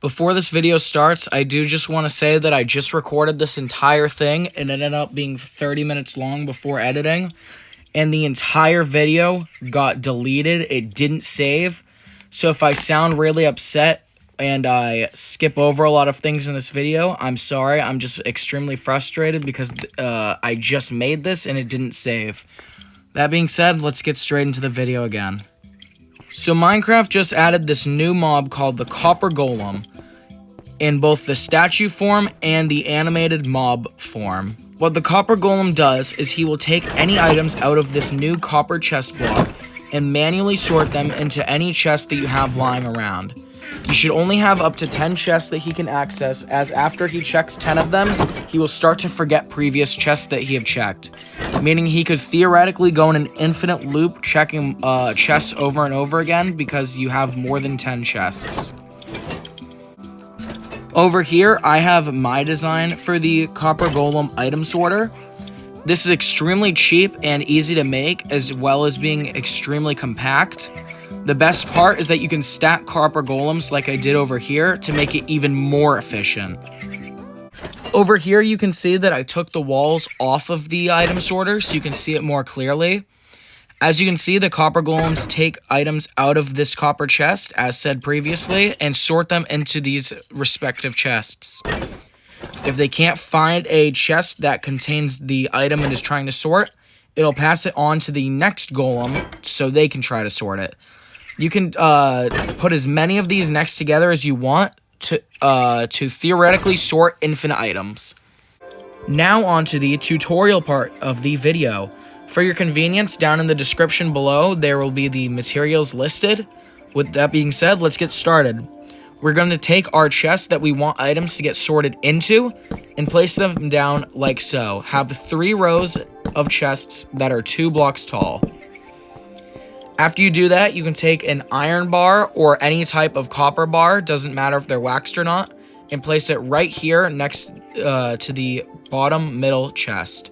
Before this video starts, I do just want to say that I just recorded this entire thing and it ended up being 30 minutes long before editing. And the entire video got deleted. It didn't save. So if I sound really upset and I skip over a lot of things in this video, I'm sorry. I'm just extremely frustrated because I just made this and it didn't save. That being said, let's get straight into the video again. So Minecraft just added this new mob called the Copper Golem in both the statue form and the animated mob form. What the Copper Golem does is he will take any items out of this new copper chest block and manually sort them into any chest that you have lying around. You should only have up to 10 chests that he can access, as after he checks 10 of them, he will start to forget previous chests that he have checked. Meaning he could theoretically go in an infinite loop checking chests over and over again because you have more than 10 chests. Over here, I have my design for the Copper Golem item sorter. This is extremely cheap and easy to make, as well as being extremely compact. The best part is that you can stack Copper Golems like I did over here to make it even more efficient. Over here you can see that I took the walls off of the item sorter so you can see it more clearly. As you can see, the Copper Golems take items out of this copper chest, as said previously, and sort them into these respective chests. If they can't find a chest that contains the item it is trying to sort, it'll pass it on to the next golem so they can try to sort it. You can put as many of these next together as you want to theoretically sort infinite items. Now on to the tutorial part of the video. For your convenience, down in the description below, there will be the materials listed. With that being said, let's get started. We're going to take our chests that we want items to get sorted into and place them down like so. Have 3 rows of chests that are 2 blocks tall. After you do that, you can take an iron bar or any type of copper bar, doesn't matter if they're waxed or not, and place it right here next to the bottom middle chest.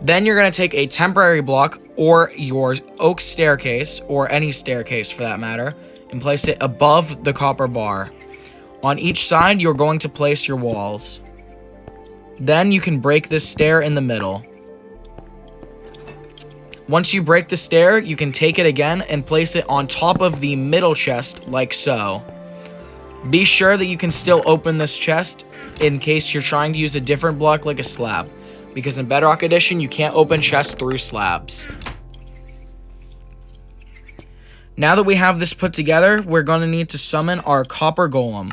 Then you're going to take a temporary block or your oak staircase, or any staircase for that matter, and place it above the copper bar. On each side, you're going to place your walls. Then you can break this stair in the middle. Once you break the stair, you can take it again and place it on top of the middle chest like so. Be sure that you can still open this chest in case you're trying to use a different block like a slab, because in Bedrock Edition you can't open chests through slabs. Now that we have this put together, we're going to need to summon our Copper Golem.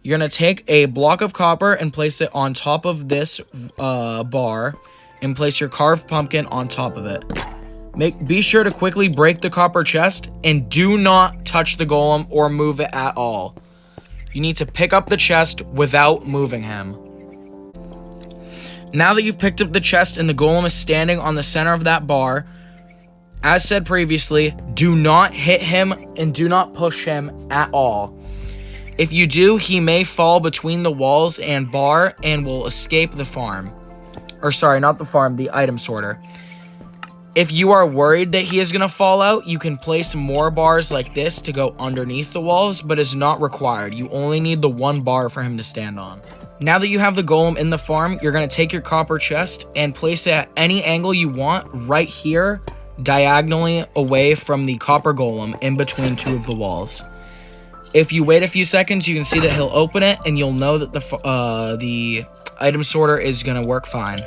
You're going to take a block of copper and place it on top of this bar, and place your carved pumpkin on top of it. Be sure to quickly break the copper chest and do not touch the golem or move it at all. You need to pick up the chest without moving him. Now that you've picked up the chest and the golem is standing on the center of that bar, as said previously, do not hit him and do not push him at all. If you do, he may fall between the walls and bar and will escape the farm. Or sorry, not the farm, the item sorter. If you are worried that he is going to fall out, you can place more bars like this to go underneath the walls, but is not required. You only need the 1 bar for him to stand on. Now that you have the golem in the farm, you're going to take your copper chest and place it at any angle you want right here, diagonally away from the copper golem in between 2 of the walls. If you wait a few seconds, you can see that he'll open it, and you'll know that the item sorter is going to work fine.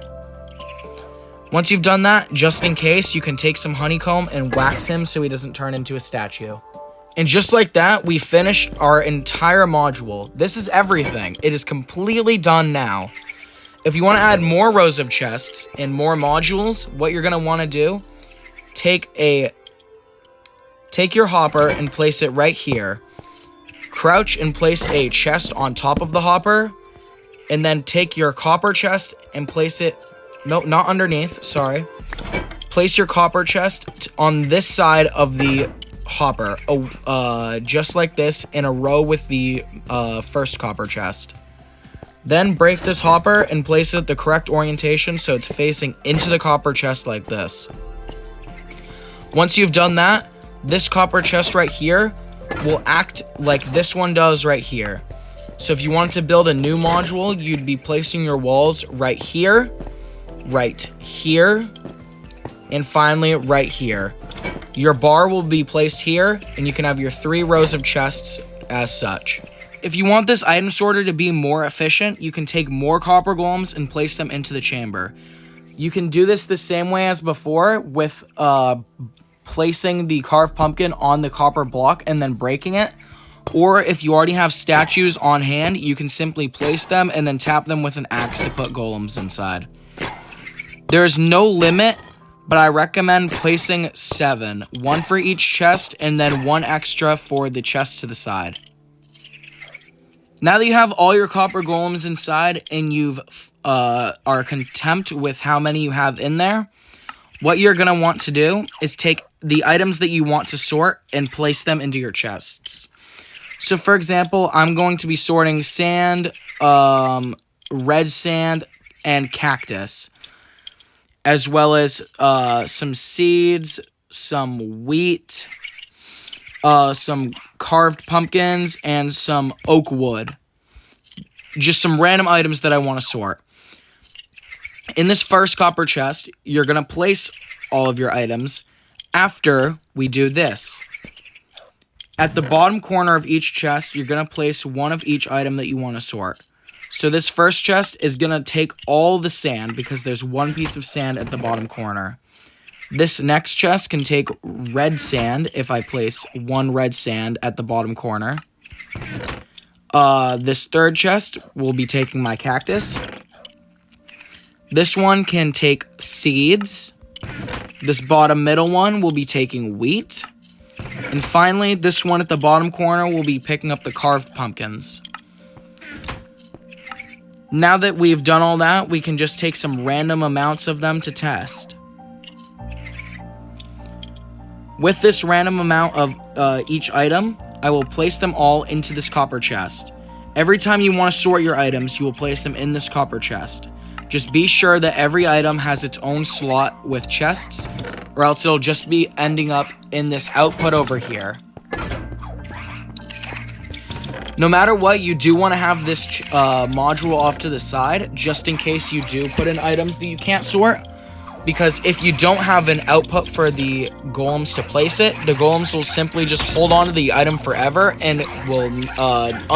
Once you've done that, just in case, you can take some honeycomb and wax him so he doesn't turn into a statue. And just like that, we finished our entire module. This is everything. It is completely done now. If you want to add more rows of chests and more modules, what you're going to want to do, take your hopper and place it right here. Crouch and place a chest on top of the hopper. And then take your copper chest and place it, no, not underneath, sorry. Place your copper chest on this side of the hopper, just like this, in a row with the first copper chest. Then break this hopper and place it the correct orientation so it's facing into the copper chest like this. Once you've done that, this copper chest right here will act like this one does right here. So if you wanted to build a new module, you'd be placing your walls right here, and finally right here. Your bar will be placed here, and you can have your 3 rows of chests as such. If you want this item sorter to be more efficient, you can take more copper golems and place them into the chamber. You can do this the same way as before with placing the carved pumpkin on the copper block and then breaking it. Or if you already have statues on hand, you can simply place them and then tap them with an axe to put golems inside. There is no limit, but I recommend placing 7. 1 for each chest and then 1 extra for the chest to the side. Now that you have all your copper golems inside and you've are content with how many you have in there, what you're going to want to do is take the items that you want to sort and place them into your chests. So for example, I'm going to be sorting sand, red sand, and cactus, as well as some seeds, some wheat, some carved pumpkins, and some oak wood. Just some random items that I want to sort. In this first copper chest, you're going to place all of your items after we do this. At the bottom corner of each chest, you're going to place 1 of each item that you want to sort. So this first chest is going to take all the sand because there's 1 piece of sand at the bottom corner. This next chest can take red sand if I place 1 red sand at the bottom corner. This third chest will be taking my cactus. This one can take seeds. This bottom middle one will be taking wheat. And finally, this one at the bottom corner will be picking up the carved pumpkins. Now that we've done all that, we can just take some random amounts of them to test. With this random amount of each item, I will place them all into this copper chest. Every time you want to sort your items, you will place them in this copper chest. Just be sure that every item has its own slot with chests, or else it'll just be ending up in this output over here. No matter what, you do want to have this module off to the side, just in case you do put in items that you can't sort. Because if you don't have an output for the golems to place it, the golems will simply just hold on to the item forever and will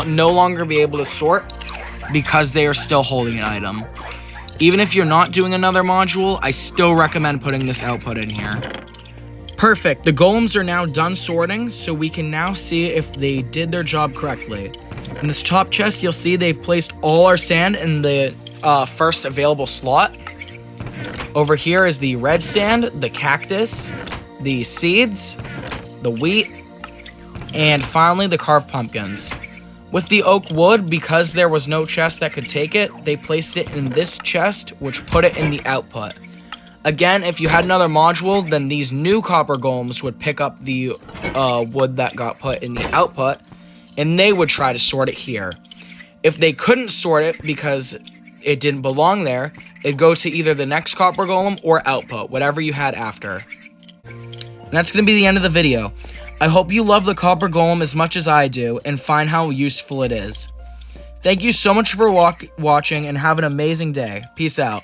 no longer be able to sort because they are still holding an item. Even if you're not doing another module, I still recommend putting this output in here. Perfect, the golems are now done sorting, so we can now see if they did their job correctly. In this top chest, you'll see they've placed all our sand in the first available slot. Over here is the red sand, the cactus, the seeds, the wheat, and finally the carved pumpkins. With the oak wood, because there was no chest that could take it, they placed it in this chest, which put it in the output. Again, if you had another module, then these new copper golems would pick up the wood that got put in the output, and they would try to sort it here. If they couldn't sort it because it didn't belong there, it'd go to either the next copper golem or output, whatever you had after. And that's going to be the end of the video. I hope you love the copper golem as much as I do and find how useful it is. Thank you so much for watching and have an amazing day. Peace out.